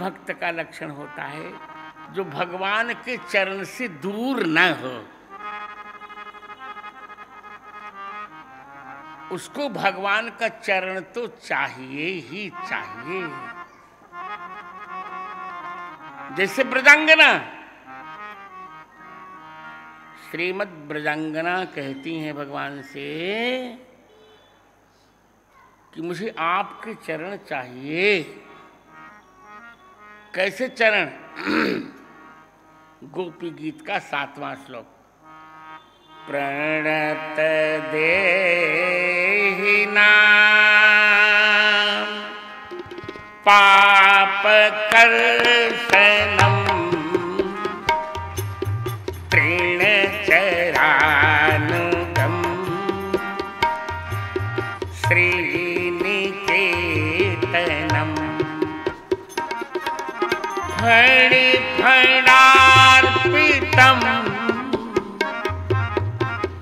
भक्त का लक्षण होता है जो भगवान के चरण से दूर न हो, उसको भगवान का चरण तो चाहिए ही चाहिए। जैसे ब्रजांगना, श्रीमद् ब्रजांगना कहती हैं भगवान से कि मुझे आपके चरण चाहिए। कैसे चरण? गोपी गीत का 7वां श्लोक, प्रणत देहि नाम पाप कर्षणम तृण चरानुगम श्रीनिकेतनम फणि फणार्पितम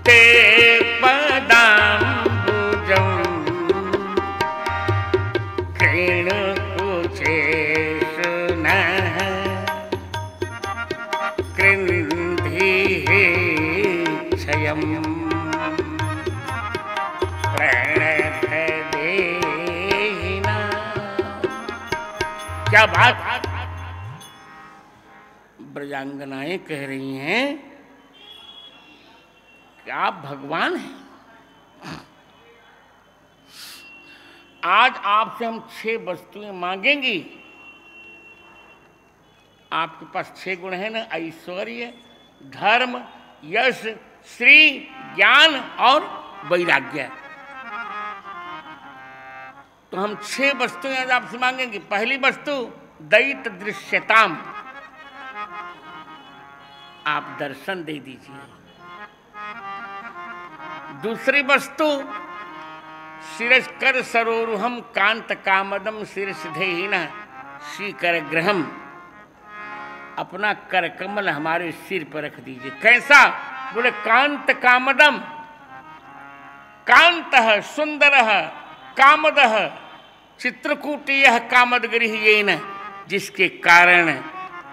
ते पदाम्बुजं कृणुकुचेषु नः कृन्धिः क्षयम् प्रणतदेहि नाम। क्या बात! ब्रजांगनाएं कह रही हैं कि आप भगवान हैं। आज आपसे हम 6 वस्तुएं मांगेंगी। आपके पास 6 गुण है ना, ऐश्वर्य, धर्म, यश, श्री, ज्ञान और वैराग्य। तो हम 6 वस्तुएं आज आपसे मांगेंगे। पहली वस्तु दैत दृश्यताम, आप दर्शन दे दीजिए। दूसरी वस्तु शिरस्कर सरोरुहम कांत कामदम शिरसिधेहिन श्रीकर ग्रहम, अपना कर कमल हमारे सिर पर रख दीजिए। कैसा? बोले कांत कामदम, कांत सुंदर कामद चित्रकूटीय कामदगिरी येन, जिसके कारण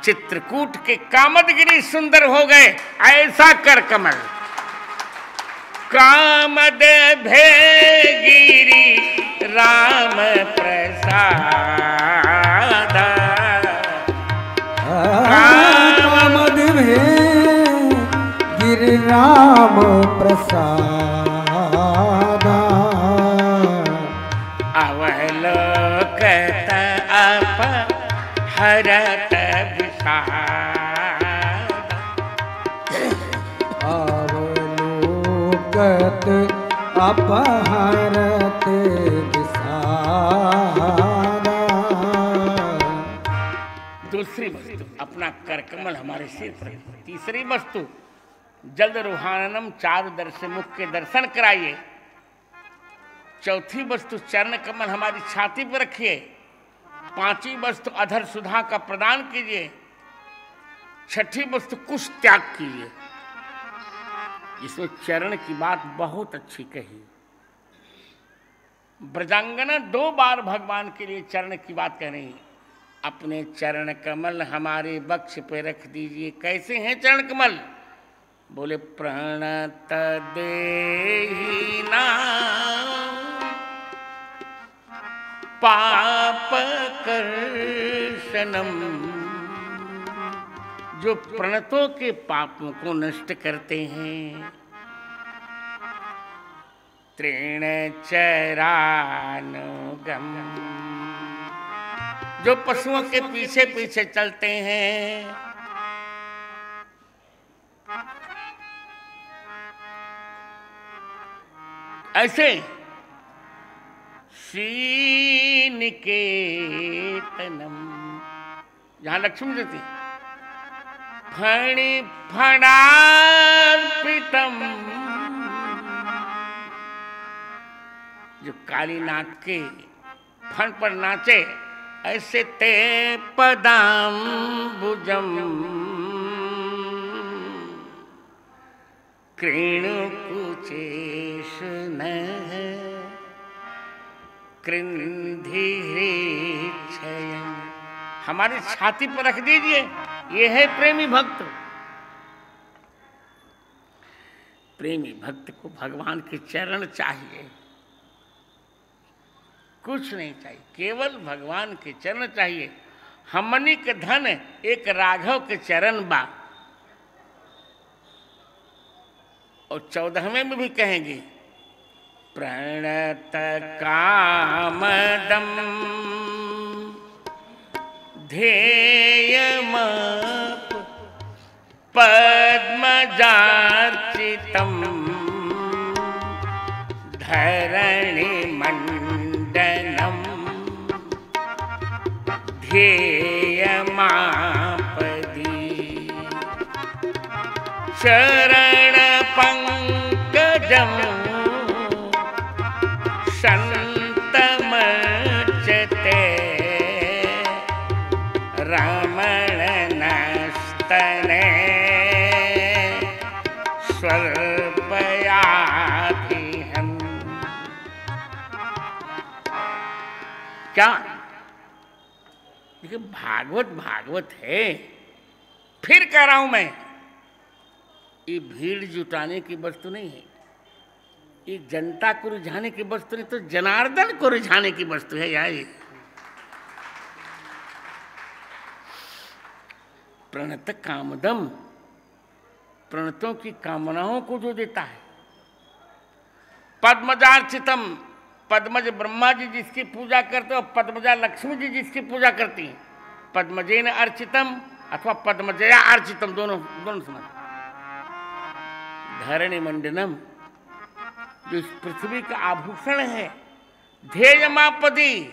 चित्रकूट के कामदगिरी सुंदर हो गए, ऐसा कर कमल। कामद भेगिरी राम प्रसाद, कामद भेगिरी राम प्रसाद, अवलोकत अपहरत विषाद, अवलोकत अपहरत विषाद। दूसरी वस्तु अपना करकमल हमारे सिर पर। तीसरी वस्तु जल्द रूहाननम, 4 दर्शन मुख के दर्शन कराइए। चौथी वस्तु चरण कमल हमारी छाती पर रखिए। 5वीं वस्तु अधर सुधा का प्रदान कीजिए। 6ठी वस्तु कुश त्याग कीजिए। इसमें चरण की बात बहुत अच्छी कही। ब्रजांगना 2 बार भगवान के लिए चरण की बात कह रही। अपने चरण कमल हमारे वक्ष पे रख दीजिए। कैसे हैं चरण कमल? बोले प्रणत देहि नाम पाप कर्षणम, जो प्रणतों के पापों को नष्ट करते हैं। तृण चरानुगम, जो पशुओं के पीछे पीछे चलते हैं। ऐसे श्रीनिकेतनम, जहां लक्ष्मी रहती, फणि फणार्पितम, जो कालीनाथ के फण पर नाचे, ऐसे ते पदाम्बुजम कृणुकुचेषु नः कृन्धिः क्षयम् हमारी छाती पर रख दीजिए। ये है प्रेमी भक्त। प्रेमी भक्त को भगवान के चरण चाहिए, कुछ नहीं चाहिए, केवल भगवान के चरण चाहिए। हमनी के धन एक राघव के चरण बा। और 14वें में भी कहेंगे, प्रणत कामदम ध्येयमाप पद्मजार्चितम धरणि मंडनम ध्येयमापदी शरण पंकजम संतमर्चते रमण नस्तने स्वल्पयाधिहं। क्या देखिए, भागवत भागवत है। फिर कह रहा हूं मैं, ये भीड़ जुटाने की वस्तु नहीं है, ये जनता को रिझाने की वस्तु नहीं, तो जनार्दन को रिझाने की वस्तु है यार। ये प्रणत कामदम, प्रणतों की कामनाओं को जो देता है। पद्मजार्चितम, पद्मज ब्रह्मा जी जिसकी पूजा करते हो, पद्मजा लक्ष्मी जी जिसकी पूजा करती हैं। पद्मजेन अर्चितम अथवा पद्मजया अर्चितम, दोनों समझ। धरणि मंडनम, जो इस पृथ्वी का आभूषण है। ध्येयमापदी,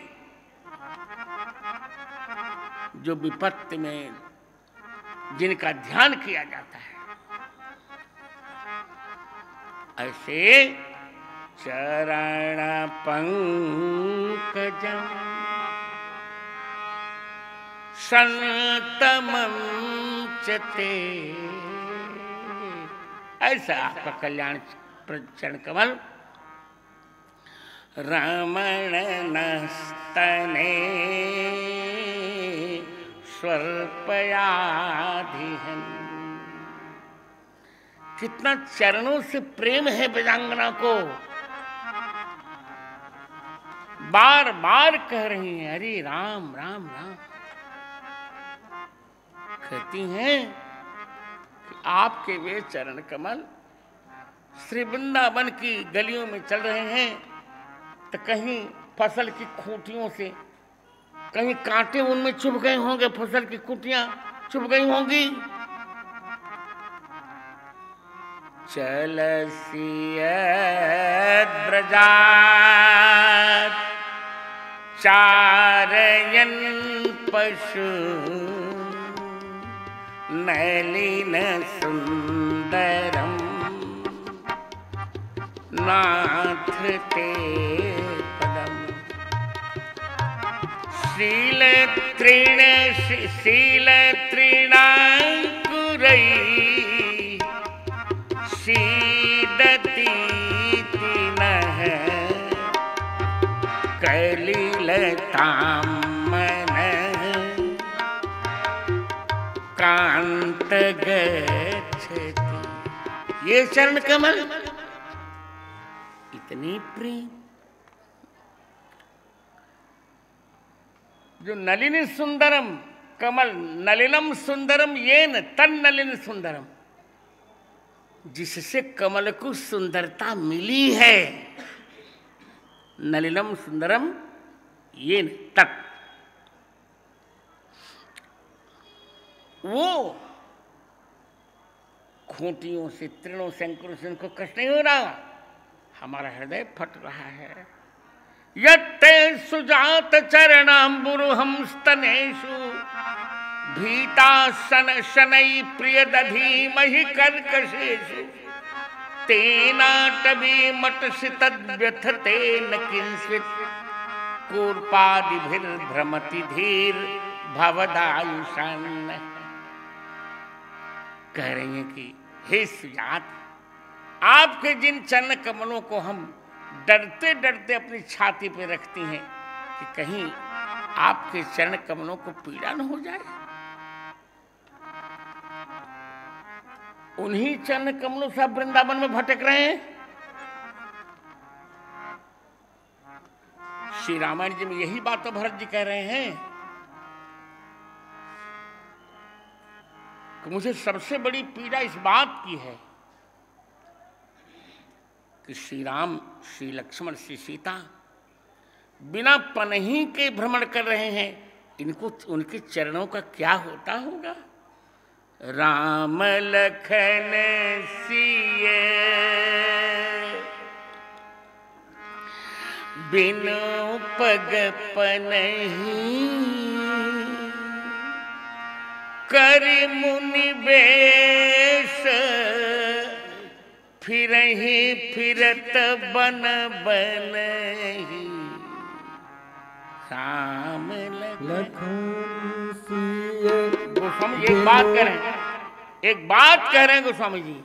जो विपत्ति में जिनका ध्यान किया जाता है। ऐसे चरण पंकजम संतमंचते, ऐसा आपका कल्याण चरण कमल। रमण नस्तने स्वल्पयाधिहं। कितना चरणों से प्रेम है वेदांगना को। बार बार कह रही हैं, हरे राम राम राम। कहती हैं कि आपके वे चरण कमल श्री वृंदावन की गलियों में चल रहे हैं, तो कहीं फसल की खूंटियों से कहीं कांटे उनमें चुभ गए होंगे, फसल की खूंटियां चुभ गई होंगी। चलसियत ब्रजात चारयन पशु नलिन सुंदरम नाथ ते पदम। शीलतृणाङ्कुरै सीदतीति नः कलिलतां मनः कांत गच्छति। ये चरण कमल इतनी प्रेम, जो नलिनी सुंदरम कमल, नलिनम सुंदरम येन तन नलिन सुंदरम, जिससे कमल को सुंदरता मिली है। नलिनम सुंदरम येन तत्, वो खूंटियों से, तृणों से, अंकुरों से उनको कष्ट नहीं हो रहा, हमारा हृदय फट रहा है। यत्ते सुजात चरणाम्बुरुहं स्तनेषु भीता सन शनै प्रियदधीमहि कर्कशेषु तेनाटवी मटसि तद्व्यथते न किंचित् कूर्पादिभिर्भ्रमति धीर भवदायुषान्। कह रही हैं कि हे सुजात, आपके जिन चरण कमलों को हम डरते डरते अपनी छाती पे रखती हैं कि कहीं आपके चरण कमलों को पीड़ा न हो जाए। उन्हीं चरण कमलों से आप वृंदावन में भटक रहे हैं। श्री रामायण जी में यही बात तो भरत जी कह रहे हैं कि मुझे सबसे बड़ी पीड़ा इस बात की है कि श्री राम, श्री लक्ष्मण, श्री सीता बिना पनही के भ्रमण कर रहे हैं। इनको, उनके चरणों का क्या होता होगा। राम लखन सिए बिनु पग पनही करि मुनि बेश फिरहि फिरत बन बनहि राम लखन सिए गोस्वामी एक बात कह रहे हैं गोस्वामी जी।